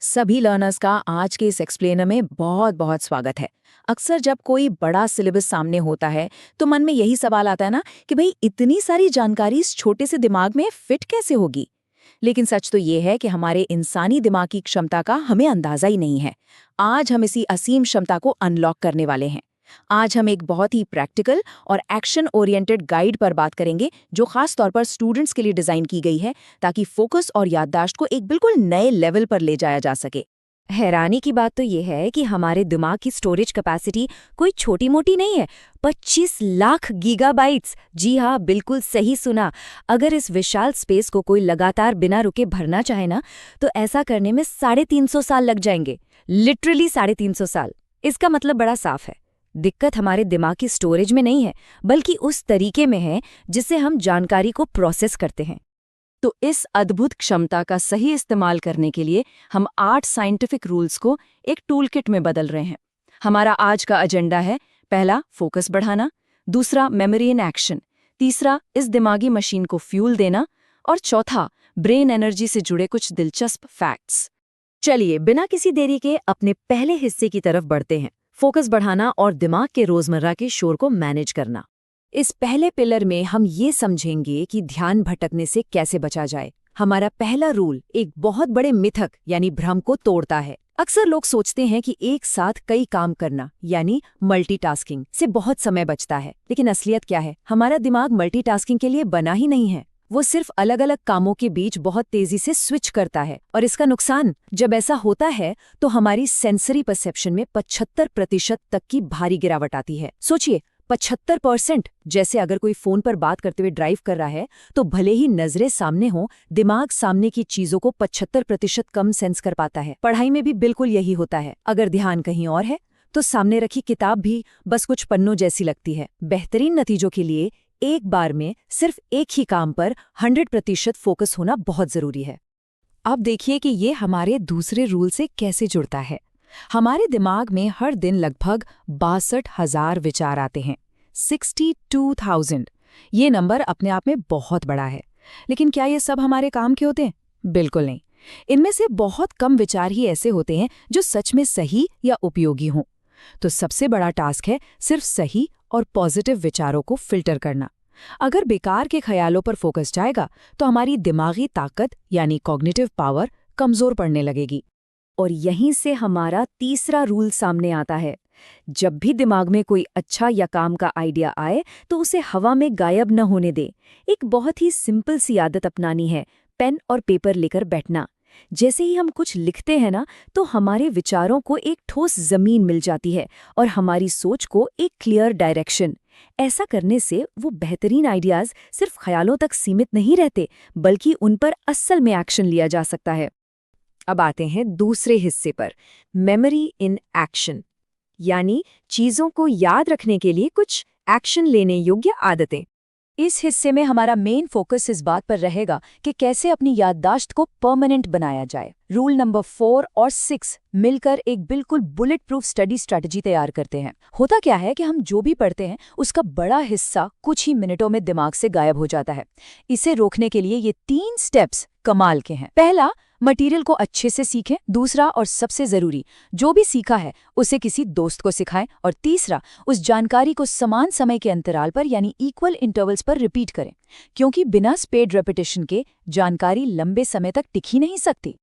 सभी लर्नर्स का आज के इस एक्सप्लेनर में बहुत बहुत स्वागत है। अक्सर जब कोई बड़ा सिलेबस सामने होता है तो मन में यही सवाल आता है ना कि भाई इतनी सारी जानकारी इस छोटे से दिमाग में फिट कैसे होगी। लेकिन सच तो ये है कि हमारे इंसानी दिमाग की क्षमता का हमें अंदाजा ही नहीं है। आज हम इसी असीम क्षमता को अनलॉक करने वाले हैं। आज हम एक बहुत ही प्रैक्टिकल और एक्शन ओरिएंटेड गाइड पर बात करेंगे जो खास तौर पर स्टूडेंट्स के लिए डिजाइन की गई है ताकि फोकस और याददाश्त को एक बिल्कुल नए लेवल पर ले जाया जा सके। हैरानी की बात तो ये है कि हमारे दिमाग की स्टोरेज कैपेसिटी कोई छोटी मोटी नहीं है। 25 लाख गीगाबाइट्स। जी हाँ, बिल्कुल सही सुना। अगर इस विशाल स्पेस को कोई लगातार बिना रुके भरना चाहे ना, तो ऐसा करने में 350 साल लग जाएंगे। लिटरली 350 साल। इसका मतलब बड़ा साफ है, दिक्कत हमारे दिमाग की स्टोरेज में नहीं है, बल्कि उस तरीके में है जिससे हम जानकारी को प्रोसेस करते हैं। तो इस अद्भुत क्षमता का सही इस्तेमाल करने के लिए हम 8 साइंटिफिक रूल्स को एक टूलकिट में बदल रहे हैं। हमारा आज का एजेंडा है, पहला फोकस बढ़ाना, दूसरा मेमोरी इन एक्शन, तीसरा इस दिमागी मशीन को फ्यूल देना और चौथा ब्रेन एनर्जी से जुड़े कुछ दिलचस्प फैक्ट्स। चलिए बिना किसी देरी के अपने पहले हिस्से की तरफ बढ़ते हैं, फोकस बढ़ाना और दिमाग के रोजमर्रा के शोर को मैनेज करना। इस पहले पिलर में हम ये समझेंगे कि ध्यान भटकने से कैसे बचा जाए। हमारा पहला रूल एक बहुत बड़े मिथक यानी भ्रम को तोड़ता है। अक्सर लोग सोचते हैं कि एक साथ कई काम करना यानी मल्टीटास्किंग से बहुत समय बचता है, लेकिन असलियत क्या है? हमारा दिमाग मल्टीटास्किंग के लिए बना ही नहीं है। वो सिर्फ अलग अलग कामों के बीच बहुत तेजी से स्विच करता है। और इसका नुकसान, जब ऐसा होता है तो हमारी सेंसरी परसेप्शन में 75% तक की भारी गिरावट आती है। सोचिए, 75%। जैसे अगर कोई फोन पर बात करते हुए ड्राइव कर रहा है तो भले ही नजरें सामने हो, दिमाग सामने की चीजों को 75% कम सेंस कर पाता है। पढ़ाई में भी बिल्कुल यही होता है। अगर ध्यान कहीं और है तो सामने रखी किताब भी बस कुछ पन्नों जैसी लगती है। बेहतरीन नतीजों के लिए एक बार में सिर्फ एक ही काम पर 100% फोकस होना बहुत जरूरी है। अब देखिए कि ये हमारे दूसरे रूल से कैसे जुड़ता है। हमारे दिमाग में हर दिन लगभग 62,000 विचार आते हैं। 62,000। ये नंबर अपने आप में बहुत बड़ा है, लेकिन क्या ये सब हमारे काम के होते हैं? बिल्कुल नहीं। इनमें से बहुत कम विचार ही ऐसे होते हैं जो सच में सही या उपयोगी हों। तो सबसे बड़ा टास्क है सिर्फ सही और पॉजिटिव विचारों को फिल्टर करना। अगर बेकार के ख्यालों पर फोकस जाएगा तो हमारी दिमागी ताकत यानी कॉग्निटिव पावर कमजोर पड़ने लगेगी। और यहीं से हमारा तीसरा रूल सामने आता है। जब भी दिमाग में कोई अच्छा या काम का आइडिया आए तो उसे हवा में गायब न होने दे। एक बहुत ही सिंपल सी आदत अपनानी है, पेन और पेपर लेकर बैठना। जैसे ही हम कुछ लिखते हैं ना, तो हमारे विचारों को एक ठोस जमीन मिल जाती है और हमारी सोच को एक क्लियर डायरेक्शन। ऐसा करने से वो बेहतरीन आइडियाज सिर्फ ख्यालों तक सीमित नहीं रहते, बल्कि उन पर असल में एक्शन लिया जा सकता है। अब आते हैं दूसरे हिस्से पर, मेमोरी इन एक्शन, यानी चीजों को याद रखने के लिए कुछ एक्शन लेने योग्य आदतें। इस हिस्से में हमारा मेन फोकस इस बात पर रहेगा कि कैसे अपनी याददाश्त को परमानेंट बनाया जाए। रूल नंबर 4 और 6 मिलकर एक बिल्कुल बुलेट प्रूफ स्टडी स्ट्रैटेजी तैयार करते हैं। होता क्या है कि हम जो भी पढ़ते हैं उसका बड़ा हिस्सा कुछ ही मिनटों में दिमाग से गायब हो जाता है। इसे रोकने के लिए ये 3 स्टेप्स कमाल के हैं। पहला, मटेरियल को अच्छे से सीखें। दूसरा और सबसे जरूरी, जो भी सीखा है उसे किसी दोस्त को सिखाएं। और तीसरा, उस जानकारी को समान समय के अंतराल पर यानी इक्वल इंटरवल्स पर रिपीट करें, क्योंकि बिना स्पेड रेपिटेशन के जानकारी लंबे समय तक टिक ही नहीं सकती।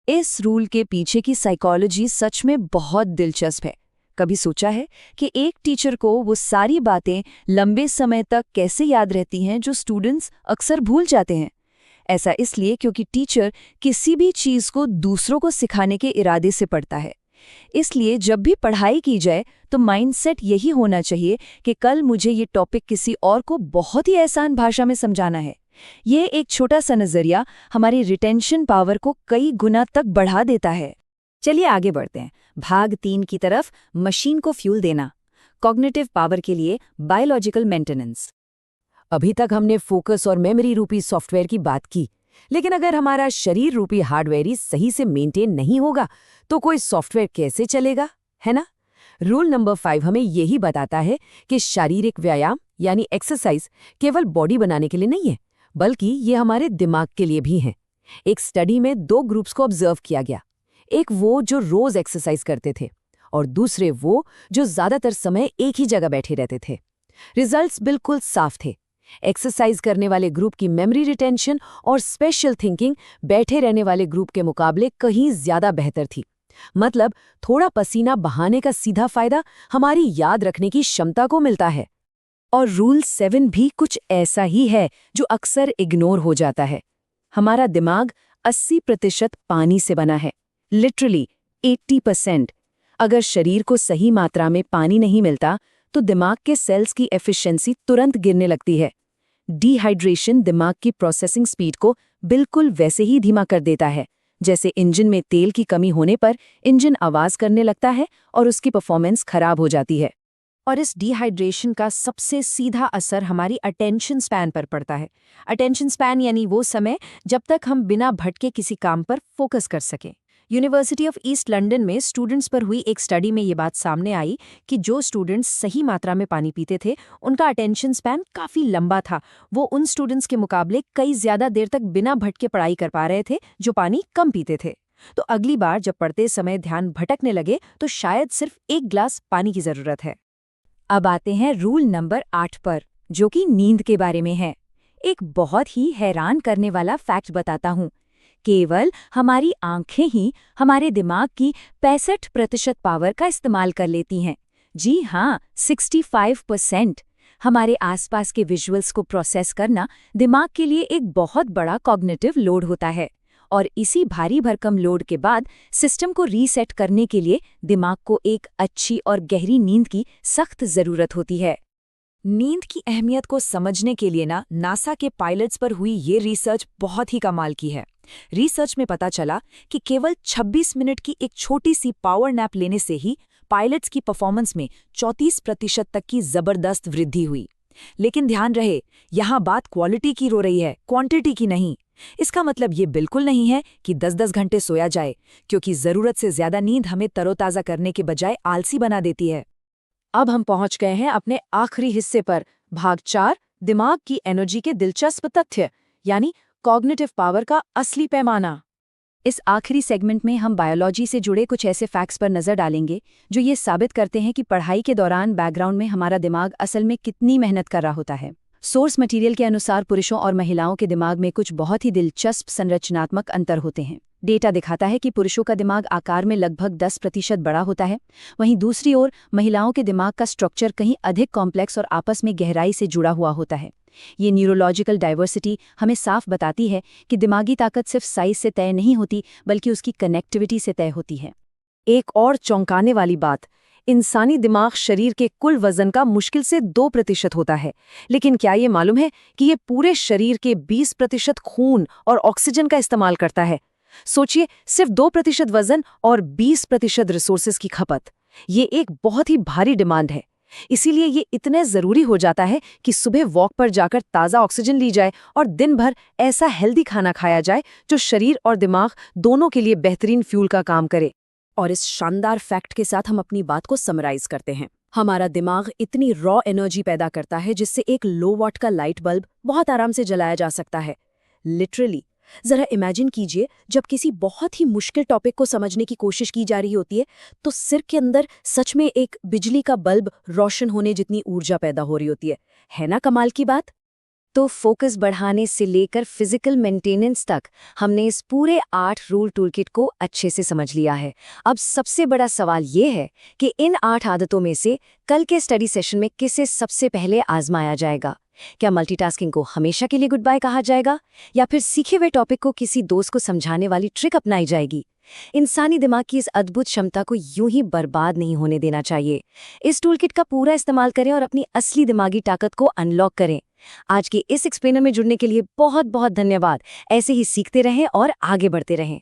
इस रूल के पीछे की साइकोलॉजी सच में बहुत दिलचस्प है। कभी सोचा है कि एक टीचर को वो सारी बातें लंबे समय तक कैसे याद रहती हैं जो स्टूडेंट्स अक्सर भूल जाते हैं? ऐसा इसलिए क्योंकि टीचर किसी भी चीज को दूसरों को सिखाने के इरादे से पढ़ता है। इसलिए जब भी पढ़ाई की जाए तो माइंडसेट यही होना चाहिए कि कल मुझे ये टॉपिक किसी और को बहुत ही आसान भाषा में समझाना है। ये एक छोटा सा नजरिया हमारी रिटेंशन पावर को कई गुना तक बढ़ा देता है। चलिए आगे बढ़ते हैं। भाग 3 की तरफ, मशीन को फ्यूल देना, कॉग्निटिव पावर के लिए बायोलॉजिकल मेंटेनेंस। अभी तक हमने फोकस और मेमोरी रूपी सॉफ्टवेयर की बात की, लेकिन अगर हमारा शरीर रूपी हार्डवेयर ही सही से मेंटेन नहीं होगा तो कोई सॉफ्टवेयर कैसे चलेगा, है ना? रूल नंबर 5 हमें यही बताता है कि शारीरिक व्यायाम यानी एक्सरसाइज केवल बॉडी बनाने के लिए नहीं है, बल्कि ये हमारे दिमाग के लिए भी है। एक स्टडी में 2 ग्रुप्स को ऑब्जर्व किया गया। एक वो जो रोज एक्सरसाइज करते थे और दूसरे वो जो ज्यादातर समय एक ही जगह बैठे रहते थे। रिजल्ट्स बिल्कुल साफ थे। एक्सरसाइज करने वाले ग्रुप की मेमोरी रिटेंशन और स्पेशल थिंकिंग बैठे रहने वाले ग्रुप के मुकाबले कहीं ज्यादा बेहतर थी। मतलब थोड़ा पसीना बहाने का सीधा फायदा हमारी याद रखने की क्षमता को मिलता है। और रूल 7 भी कुछ ऐसा ही है जो अक्सर इग्नोर हो जाता है। हमारा दिमाग 80% पानी से बना है, लिटरली 80%। अगर शरीर को सही मात्रा में पानी नहीं मिलता तो दिमाग के सेल्स की एफिशिएंसी तुरंत गिरने लगती है। डिहाइड्रेशन दिमाग की प्रोसेसिंग स्पीड को बिल्कुल वैसे ही धीमा कर देता है जैसे इंजन में तेल की कमी होने पर इंजन आवाज करने लगता है और उसकी परफॉर्मेंस खराब हो जाती है। और इस डिहाइड्रेशन का सबसे सीधा असर हमारी अटेंशन स्पैन पर पड़ता है। अटेंशन स्पैन यानी वो समय जब तक हम बिना भटके किसी काम पर फोकस कर सकें। यूनिवर्सिटी ऑफ ईस्ट लंदन में स्टूडेंट्स पर हुई एक स्टडी में ये बात सामने आई कि जो स्टूडेंट्स सही मात्रा में पानी पीते थे उनका अटेंशन स्पैन काफ़ी लंबा था। वो उन स्टूडेंट्स के मुकाबले कई ज़्यादा देर तक बिना भटके पढ़ाई कर पा रहे थे जो पानी कम पीते थे। तो अगली बार जब पढ़ते समय ध्यान भटकने लगे तो शायद सिर्फ एक गिलास पानी की ज़रूरत है। अब आते हैं रूल नंबर 8 पर, जो कि नींद के बारे में है। एक बहुत ही हैरान करने वाला फैक्ट बताता हूँ। केवल हमारी आंखें ही हमारे दिमाग की 65% पावर का इस्तेमाल कर लेती हैं। जी हाँ, 65%। हमारे आसपास के विजुअल्स को प्रोसेस करना दिमाग के लिए एक बहुत बड़ा कॉग्निटिव लोड होता है और इसी भारी भरकम लोड के बाद सिस्टम को रीसेट करने के लिए दिमाग को एक अच्छी और गहरी नींद की सख्त ज़रूरत होती है। नींद की अहमियत को समझने के लिए नासा के पायलट्स पर हुई ये रिसर्च बहुत ही कमाल की है। रिसर्च में पता चला कि केवल 26 मिनट की एक छोटी सी पावर नैप लेने से ही पायलट्स की परफॉर्मेंस में 34% तक की जबरदस्त वृद्धि हुई। लेकिन ध्यान रहे, यहाँ बात क्वालिटी की हो रही है, क्वांटिटी की नहीं। इसका मतलब ये बिल्कुल नहीं है कि 10-10 घंटे सोया जाए, क्योंकि जरूरत से ज्यादा नींद हमें तरोताजा करने के बजाय आलसी बना देती है। अब हम पहुंच गए हैं अपने आखिरी हिस्से पर, भाग 4, दिमाग की एनर्जी के दिलचस्प तथ्य, यानी कॉग्निटिव पावर का असली पैमाना। इस आखिरी सेगमेंट में हम बायोलॉजी से जुड़े कुछ ऐसे फैक्ट्स पर नजर डालेंगे जो ये साबित करते हैं कि पढ़ाई के दौरान बैकग्राउंड में हमारा दिमाग असल में कितनी मेहनत कर रहा होता है। सोर्स मटेरियल के अनुसार पुरुषों और महिलाओं के दिमाग में कुछ बहुत ही दिलचस्प संरचनात्मक अंतर होते हैं। डेटा दिखाता है कि पुरुषों का दिमाग आकार में लगभग 10% बड़ा होता है, वहीं दूसरी ओर महिलाओं के दिमाग का स्ट्रक्चर कहीं अधिक कॉम्प्लेक्स और आपस में गहराई से जुड़ा हुआ होता है। ये न्यूरोलॉजिकल डाइवर्सिटी हमें साफ बताती है कि दिमागी ताकत सिर्फ साइज से तय नहीं होती, बल्कि उसकी कनेक्टिविटी से तय होती है। एक और चौंकाने वाली बात, इंसानी दिमाग शरीर के कुल वजन का मुश्किल से 2% होता है। लेकिन क्या ये मालूम है कि ये पूरे शरीर के 20% खून और ऑक्सीजन का इस्तेमाल करता है। सोचिए, सिर्फ 2% वजन और 20% रिसोर्सेज की खपत। ये एक बहुत ही भारी डिमांड है। इसीलिए ये इतने ज़रूरी हो जाता है कि सुबह वॉक पर जाकर ताज़ा ऑक्सीजन ली जाए और दिन भर ऐसा हेल्दी खाना खाया जाए जो शरीर और दिमाग दोनों के लिए बेहतरीन फ्यूल का काम करे। और इस शानदार फैक्ट के साथ हम अपनी बात को समराइज करते हैं। हमारा दिमाग इतनी रॉ एनर्जी पैदा करता है जिससे एक लो वॉट का लाइट बल्ब बहुत आराम से जलाया जा सकता है। लिटरली, जरा इमेजिन कीजिए, जब किसी बहुत ही मुश्किल टॉपिक को समझने की कोशिश की जा रही होती है तो सिर के अंदर सच में एक बिजली का बल्ब रोशन होने जितनी ऊर्जा पैदा हो रही होती है ना कमाल की बात? तो फोकस बढ़ाने से लेकर फिजिकल मेंटेनेंस तक हमने इस पूरे 8 रूल टूलकिट को अच्छे से समझ लिया है। अब सबसे बड़ा सवाल ये है कि इन 8 आदतों में से कल के स्टडी सेशन में किसे सबसे पहले आजमाया जाएगा? क्या मल्टीटास्किंग को हमेशा के लिए गुड बाय कहा जाएगा, या फिर सीखे हुए टॉपिक को किसी दोस्त को समझाने वाली ट्रिक अपनाई जाएगी? इंसानी दिमाग की इस अद्भुत क्षमता को यूं ही बर्बाद नहीं होने देना चाहिए। इस टूलकिट का पूरा इस्तेमाल करें और अपनी असली दिमागी ताकत को अनलॉक करें। आज के इस एक्सप्लेनर में जुड़ने के लिए बहुत बहुत धन्यवाद। ऐसे ही सीखते रहें और आगे बढ़ते रहें।